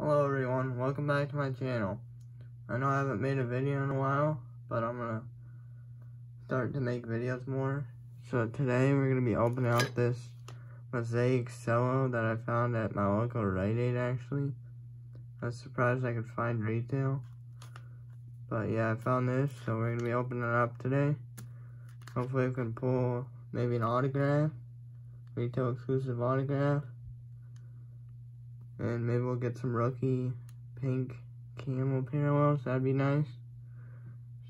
Hello everyone, welcome back to my channel. I know I haven't made a video in a while, but I'm gonna start to make videos more. So today we're gonna be opening up this Mosaic Cello that I found at my local Rite Aid actually. I was surprised I could find retail. But yeah, I found this, so we're gonna be opening it up today. Hopefully we can pull maybe an autograph, retail exclusive autograph. And maybe we'll get some rookie pink camel parallels. That'd be nice.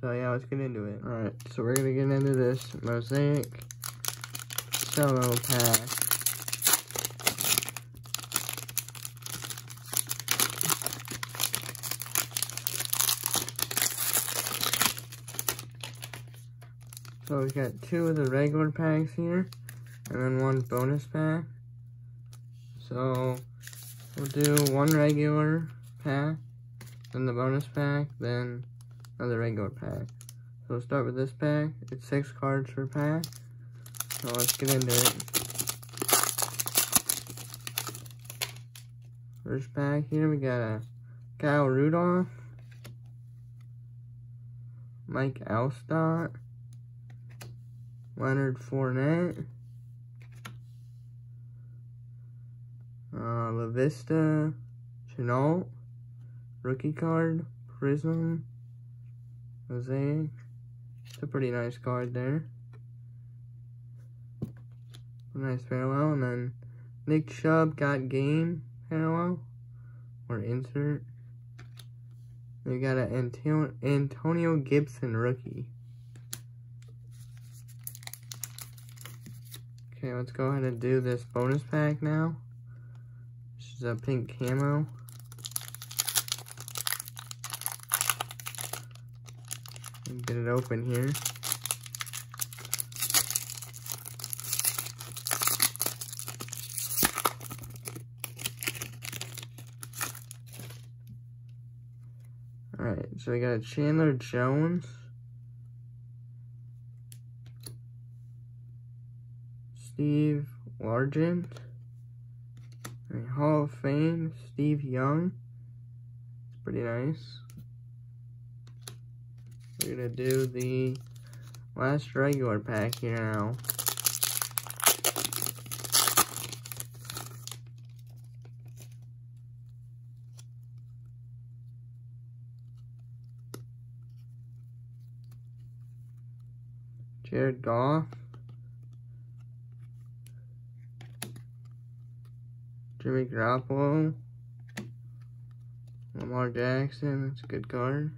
So yeah, let's get into it. Alright, so we're gonna get into this Mosaic Cello pack. So we got two of the regular packs here, and then one bonus pack. So we'll do one regular pack, then the bonus pack, then another regular pack. So we'll start with this pack. It's 6 cards per pack. So let's get into it. First pack here, we got a Kyle Rudolph, Mike Alstott, Leonard Fournette, La Vista, Chenault, rookie card, Prism, Mosaic. It's a pretty nice card there. A nice parallel, and then Nick Chubb got game parallel, or insert. We got an Antonio Gibson rookie. Okay, let's go ahead and do this bonus pack now. This is a pink camo. Get it open here. Alright, so we got a Chandler Jones, Steve Largent, and Hall of Fame, Steve Young. It's pretty nice. We're gonna do the last regular pack here now. Jared Goff, Jimmy Garoppolo, Lamar Jackson, that's a good card.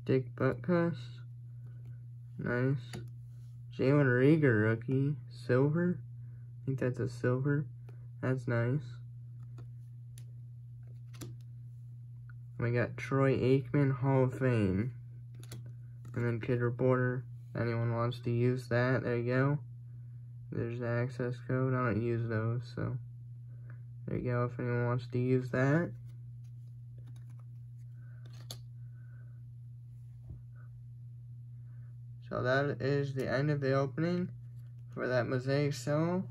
Dick Butkus, nice. Jalen Reagor rookie, silver. I think that's a silver. That's nice. We got Troy Aikman, Hall of Fame. And then Kid Reporter. Anyone wants to use that, there you go. There's the access code. I don't use those, so there you go if anyone wants to use that. So that is the end of the opening for that Mosaic Cello.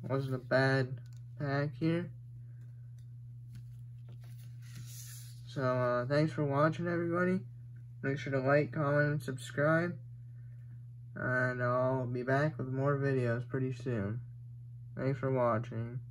Wasn't a bad pack here. So thanks for watching, everybody. Make sure to like, comment, and subscribe. And I'll be back with more videos pretty soon. Thanks for watching.